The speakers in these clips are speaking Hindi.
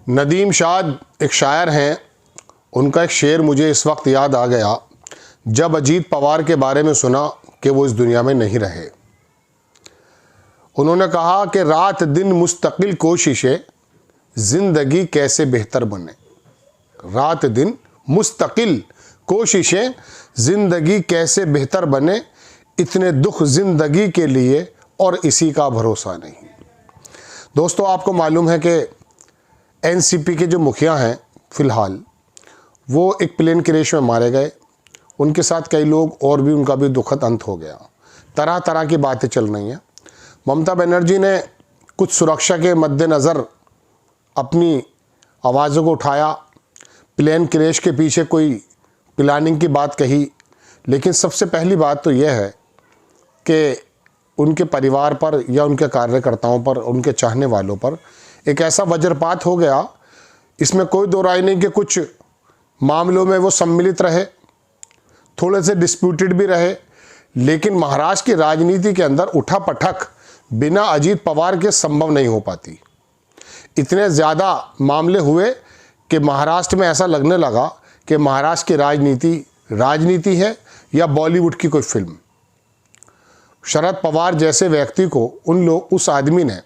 नदीम शाद एक शायर हैं, उनका एक शेर मुझे इस वक्त याद आ गया जब अजीत पवार के बारे में सुना कि वो इस दुनिया में नहीं रहे। उन्होंने कहा कि रात दिन मुस्तकिल कोशिशें ज़िंदगी कैसे बेहतर बने। रात दिन मुस्तकिल कोशिशें ज़िंदगी कैसे बेहतर बने, इतने दुख ज़िंदगी के लिए और इसी का भरोसा नहीं। दोस्तों, आपको मालूम है कि एनसीपी के जो मुखिया हैं फ़िलहाल, वो एक प्लेन क्रैश में मारे गए। उनके साथ कई लोग और भी, उनका भी दुखद अंत हो गया। तरह तरह की बातें चल रही हैं। ममता बनर्जी ने कुछ सुरक्षा के मद्देनज़र अपनी आवाज़ों को उठाया, प्लेन क्रैश के पीछे कोई प्लानिंग की बात कही, लेकिन सबसे पहली बात तो यह है कि उनके परिवार पर या उनके कार्यकर्ताओं पर, उनके चाहने वालों पर एक ऐसा वज्रपात हो गया, इसमें कोई दो राय नहीं कि कुछ मामलों में वो सम्मिलित रहे, थोड़े से डिस्प्यूटेड भी रहे, लेकिन महाराष्ट्र की राजनीति के अंदर उठा पटक बिना अजीत पवार के संभव नहीं हो पाती। इतने ज़्यादा मामले हुए कि महाराष्ट्र में ऐसा लगने लगा कि महाराष्ट्र की राजनीति है या बॉलीवुड की कोई फिल्म। शरद पवार जैसे व्यक्ति को उस आदमी ने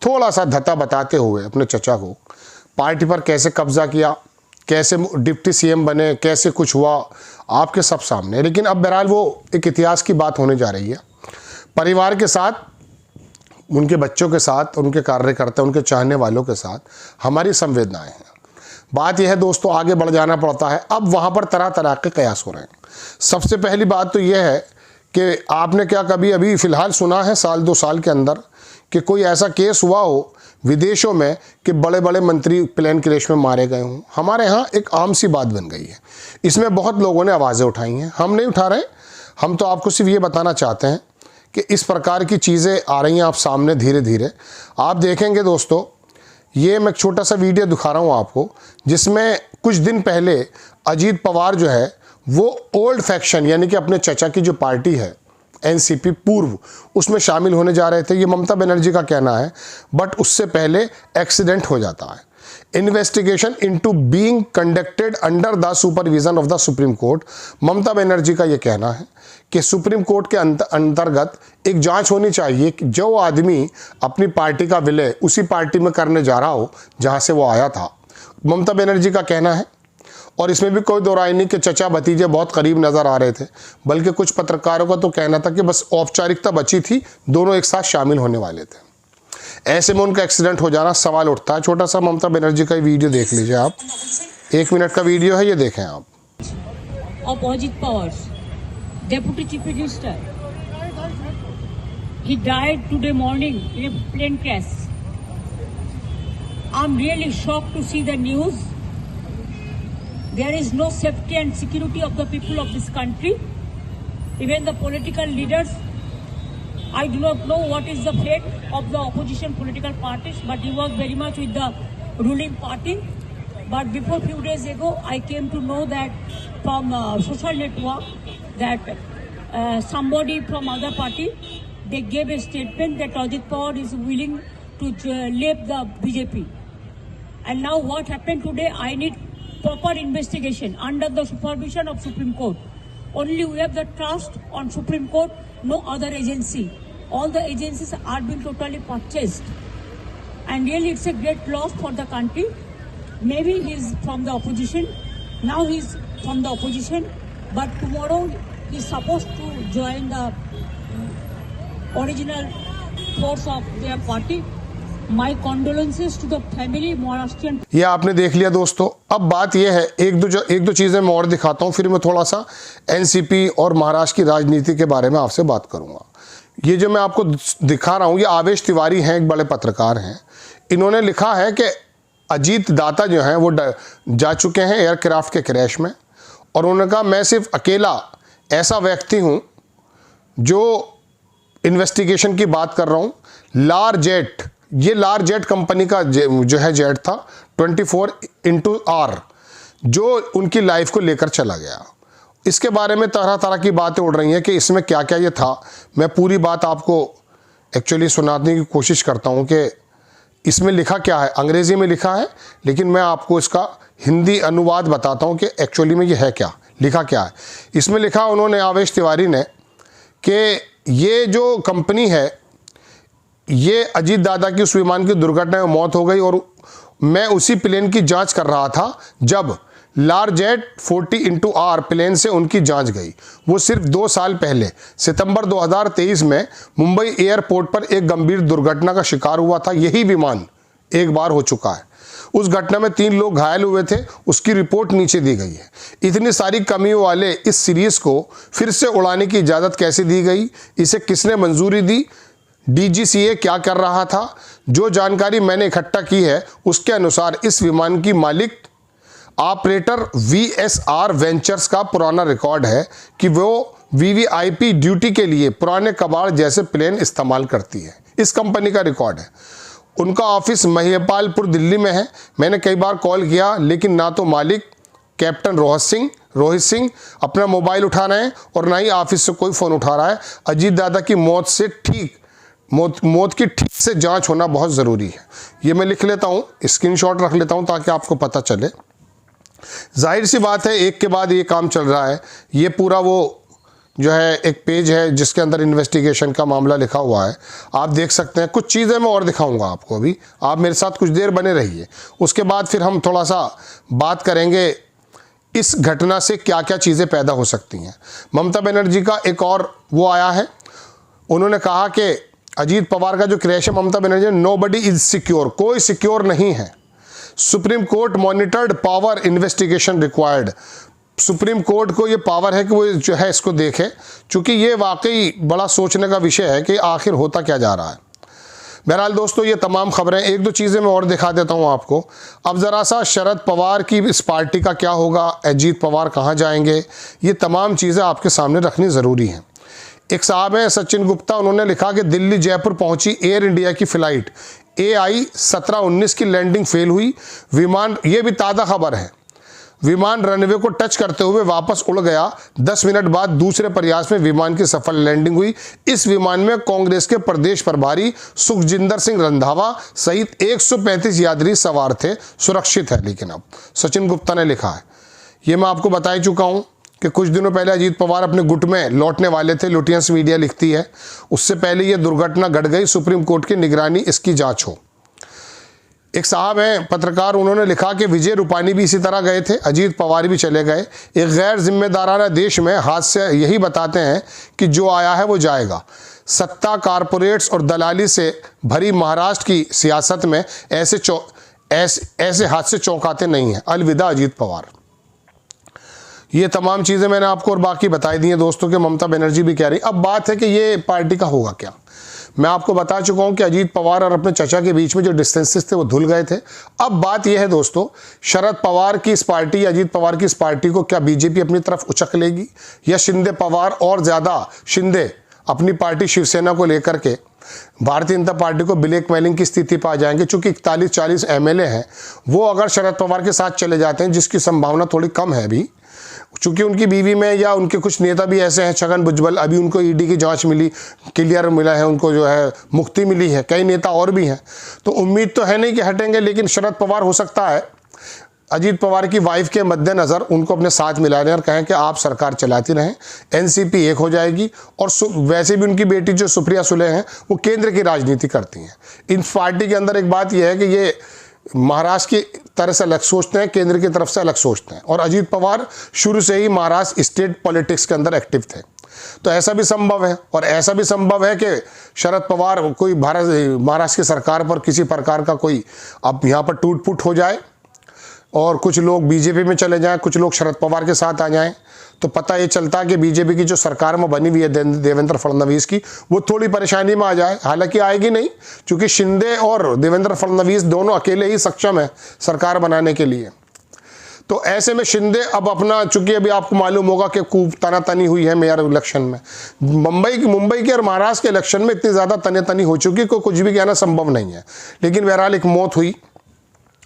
थोड़ा सा धता बताते हुए अपने चचा को पार्टी पर कैसे कब्जा किया, कैसे डिप्टी सीएम बने, कैसे कुछ हुआ, आपके सब सामने। लेकिन अब बहरहाल वो एक इतिहास की बात होने जा रही है। परिवार के साथ, उनके बच्चों के साथ, उनके कार्यकर्ता, उनके चाहने वालों के साथ हमारी संवेदनाएं हैं। बात यह है दोस्तों, आगे बढ़ जाना पड़ता है। अब वहाँ पर तरह तरह के कयास हो रहे हैं। सबसे पहली बात तो यह है कि आपने क्या कभी अभी फ़िलहाल सुना है साल 2 साल के अंदर कि कोई ऐसा केस हुआ हो विदेशों में कि बड़े बड़े मंत्री प्लेन क्रैश में मारे गए हों? हमारे यहाँ एक आम सी बात बन गई है। इसमें बहुत लोगों ने आवाज़ें उठाई हैं, हम नहीं उठा रहे। हम तो आपको सिर्फ ये बताना चाहते हैं कि इस प्रकार की चीज़ें आ रही हैं आप सामने धीरे धीरे। आप देखेंगे दोस्तों, ये मैं एक छोटा सा वीडियो दिखा रहा हूँ आपको, जिसमें कुछ दिन पहले अजीत पवार जो है वो ओल्ड फैक्शन यानी कि अपने चचा की जो पार्टी है एनसीपी पूर्व, उसमें शामिल होने जा रहे थे। ये ममता बनर्जी का कहना है, बट उससे पहले एक्सीडेंट हो जाता है। Investigation into being conducted under the supervision of the supreme court. Mamata Banerjee का ये कहना है कि सुप्रीम कोर्ट के अंतर्गत एक जांच होनी चाहिए कि जो आदमी अपनी पार्टी का विलय उसी पार्टी में करने जा रहा हो जहां से वो आया था। ममता बनर्जी का कहना है, और इसमें भी कोई दो राय नहीं कि चचा भतीजे बहुत करीब नज़र आ रहे थे, बल्कि कुछ पत्रकारों का तो कहना था कि बस औपचारिकता बची थी, दोनों एक साथ शामिल होने वाले थे। ऐसे में उनका एक्सीडेंट हो जाना सवाल उठता है। छोटा सा ममता बनर्जी का वीडियो देख लीजिए आप, 1 मिनट का वीडियो है, ये देखें आप। Of Ajit Pawar, Deputy Chief Minister, he died today morning in a plane crash. I'm really shocked to see the news. There is no safety and security of the people of this country. Even the political leaders, I do not know what is the fate of the opposition political parties, but he was very much with the ruling party. But before few days ago, I came to know that from social network that somebody from other party, they gave a statement that Ajit Pawar is willing to leave the BJP. And now what happened today, I need proper investigation under the supervision of Supreme Court. Only we have the trust on Supreme Court, no other agency. All the agencies are being totally purchased. And really it's a great loss for the country. Maybe he's from the opposition. Now he's from the opposition. But tomorrow he's supposed to join the original force of their party. My condolences to the family, Maharashtrian। ये आपने देख लिया दोस्तों। अब बात ये है, एक दो चीज़ें मैं और दिखाता हूँ, फिर मैं थोड़ा सा एनसीपी और महाराष्ट्र की राजनीति के बारे में आपसे बात करूँगा। ये जो मैं आपको दिखा रहा हूँ, ये आवेश तिवारी हैं, एक बड़े पत्रकार हैं। इन्होंने लिखा है कि अजीत दाता जो हैं वो जा चुके हैं एयरक्राफ्ट के क्रैश में, और उन्होंने कहा मैं सिर्फ अकेला ऐसा व्यक्ति हूँ जो इन्वेस्टिगेशन की बात कर रहा हूँ। लारजेट, ये लारजेट कंपनी का जो है जेट था 24x R, जो उनकी लाइफ को लेकर चला गया। इसके बारे में तरह तरह की बातें उड़ रही हैं कि इसमें क्या क्या ये था। मैं पूरी बात आपको एक्चुअली सुनाने की कोशिश करता हूँ कि इसमें लिखा क्या है, अंग्रेजी में लिखा है, लेकिन मैं आपको इसका हिंदी अनुवाद बताता हूँ कि एक्चुअली में ये है क्या, लिखा क्या है। इसमें लिखा उन्होंने, आवेश तिवारी ने, कि ये जो कंपनी है, ये अजीत दादा की उस विमान की दुर्घटना में मौत हो गई और मैं उसी प्लेन की जांच कर रहा था जब लारजेट 40x-R प्लेन से उनकी जांच गई। वो सिर्फ 2 साल पहले सितंबर 2023 में मुंबई एयरपोर्ट पर एक गंभीर दुर्घटना का शिकार हुआ था। यही विमान एक बार हो चुका है। उस घटना में 3 लोग घायल हुए थे, उसकी रिपोर्ट नीचे दी गई है। इतनी सारी कमियों वाले इस सीरीज को फिर से उड़ाने की इजाज़त कैसे दी गई, इसे किसने मंजूरी दी, DGCA क्या कर रहा था। जो जानकारी मैंने इकट्ठा की है उसके अनुसार इस विमान की मालिक ऑपरेटर VSR वेंचर्स का पुराना रिकॉर्ड है कि वो VVIP ड्यूटी के लिए पुराने कबाड़ जैसे प्लेन इस्तेमाल करती है। इस कंपनी का रिकॉर्ड है। उनका ऑफिस महिपालपुर दिल्ली में है। मैंने कई बार कॉल किया लेकिन ना तो मालिक कैप्टन रोहित सिंह अपना मोबाइल उठा रहे हैं और ना ही ऑफिस से कोई फ़ोन उठा रहा है। अजीत दादा की मौत की ठीक से जांच होना बहुत ज़रूरी है। ये मैं लिख लेता हूँ, स्क्रीनशॉट रख लेता हूँ ताकि आपको पता चले। जाहिर सी बात है, एक के बाद ये काम चल रहा है। ये पूरा वो जो है एक पेज है जिसके अंदर इन्वेस्टिगेशन का मामला लिखा हुआ है, आप देख सकते हैं। कुछ चीज़ें मैं और दिखाऊंगा आपको, अभी आप मेरे साथ कुछ देर बने रहिए। उसके बाद फिर हम थोड़ा सा बात करेंगे इस घटना से क्या क्या चीज़ें पैदा हो सकती हैं। ममता बनर्जी का एक और वो आया है, उन्होंने कहा कि अजीत पवार का जो क्रैश है, Mamata Banerjee, nobody is secure, कोई सिक्योर नहीं है। Supreme court monitored power investigation required. Supreme court को ये पावर है कि वो जो है इसको देखे, क्योंकि ये वाकई बड़ा सोचने का विषय है कि आखिर होता क्या जा रहा है। बहरहाल दोस्तों, ये तमाम खबरें, 1-2 चीज़ें मैं और दिखा देता हूँ आपको। अब ज़रा सा शरद पवार की इस पार्टी का क्या होगा, अजीत पवार कहाँ जाएंगे, ये तमाम चीज़ें आपके सामने रखनी ज़रूरी हैं। एक साहब हैं सचिन गुप्ता, उन्होंने लिखा कि दिल्ली जयपुर पहुंची एयर इंडिया की फ़्लाइट AI 1719 की लैंडिंग फेल हुई। विमान, ये भी ताज़ा खबर है, विमान रनवे को टच करते हुए वापस उड़ गया। 10 मिनट बाद दूसरे प्रयास में विमान की सफल लैंडिंग हुई। इस विमान में कांग्रेस के प्रदेश प्रभारी सुखजिंदर सिंह रंधावा सहित 135 यात्री सवार थे। सुरक्षित है। लेकिन अब सचिन गुप्ता ने लिखा है, ये मैं आपको बता ही चुका हूँ कि कुछ दिनों पहले अजीत पवार अपने गुट में लौटने वाले थे। लुटियंस मीडिया लिखती है, उससे पहले यह दुर्घटना घट गई। सुप्रीम कोर्ट की निगरानी, इसकी जांच हो। एक साहब हैं पत्रकार, उन्होंने लिखा कि विजय रूपानी भी इसी तरह गए थे, अजीत पवार भी चले गए। एक गैर जिम्मेदाराना देश में हादसे यही बताते हैं कि जो आया है वो जाएगा। सत्ता, कारपोरेट्स और दलाली से भरी महाराष्ट्र की सियासत में ऐसे हादसे चौंकाते नहीं हैं। अलविदा अजीत पवार। ये तमाम चीज़ें मैंने आपको और बाकी बताई दी हैं दोस्तों कि ममता बनर्जी भी कह रही। अब बात है कि ये पार्टी का होगा क्या। मैं आपको बता चुका हूं कि अजीत पवार और अपने चचा के बीच में जो डिस्टेंसेस थे वो धुल गए थे। अब बात यह है दोस्तों, शरद पवार की इस पार्टी, अजीत पवार की इस पार्टी को क्या बीजेपी अपनी तरफ उचक लेगी, या शिंदे पवार और ज़्यादा शिंदे अपनी पार्टी शिवसेना को लेकर के भारतीय जनता पार्टी को ब्लैकमेलिंग की स्थिति पर आ जाएंगे। चूंकि 41-40 MLA हैं, वो अगर शरद पवार के साथ चले जाते हैं, जिसकी संभावना थोड़ी कम है अभी, चूंकि उनकी बीवी में या उनके कुछ नेता भी ऐसे हैं, छगन भुजबल, अभी उनको ED की जांच मिली, क्लियर मिला है, उनको जो है मुक्ति मिली है। कई नेता और भी हैं, तो उम्मीद तो है नहीं कि हटेंगे। लेकिन शरद पवार हो सकता है अजीत पवार की वाइफ के मद्देनज़र उनको अपने साथ मिला लें और कहें कि आप सरकार चलाती रहें, NCP एक हो जाएगी। और वैसे भी उनकी बेटी जो सुप्रिया सुले हैं, वो केंद्र की राजनीति करती हैं। इन पार्टी के अंदर एक बात यह है कि ये महाराष्ट्र की तरह से अलग सोचते हैं, केंद्र की तरफ से अलग सोचते हैं। और अजीत पवार शुरू से ही महाराष्ट्र स्टेट पॉलिटिक्स के अंदर एक्टिव थे, तो ऐसा भी संभव है। और ऐसा भी संभव है कि शरद पवार कोई महाराष्ट्र की सरकार पर किसी प्रकार का कोई अब यहाँ पर टूट फूट हो जाए और कुछ लोग बीजेपी में चले जाएं, कुछ लोग शरद पवार के साथ आ जाएं, तो पता ये चलता है कि बीजेपी की जो सरकार में बनी हुई है देवेंद्र फडणवीस की, वो थोड़ी परेशानी में आ जाए। हालांकि आएगी नहीं, क्योंकि शिंदे और देवेंद्र फडणवीस दोनों अकेले ही सक्षम है सरकार बनाने के लिए। तो ऐसे में शिंदे अब अपना, चूंकि अभी आपको मालूम होगा कि खूब तनातनी हुई है मेयर इलेक्शन में, मुंबई के और महाराष्ट्र के इलेक्शन में इतनी ज़्यादा तनातनी हो चुकी कि कुछ भी कहना संभव नहीं है। लेकिन बहरहाल एक मौत हुई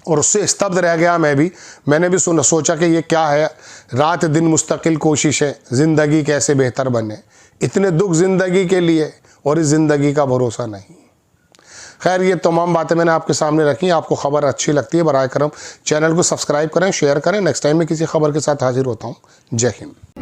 और उससे स्तब्ध रह गया मैंने भी सोचा कि ये क्या है। रात दिन मुस्तकिल कोशिशें, ज़िंदगी कैसे बेहतर बने, इतने दुख ज़िंदगी के लिए और इस ज़िंदगी का भरोसा नहीं। खैर, ये तमाम बातें मैंने आपके सामने रखी। आपको खबर अच्छी लगती है, बराए करम चैनल को सब्सक्राइब करें, शेयर करें। नेक्स्ट टाइम में किसी खबर के साथ हाजिर होता हूँ। जय हिंद।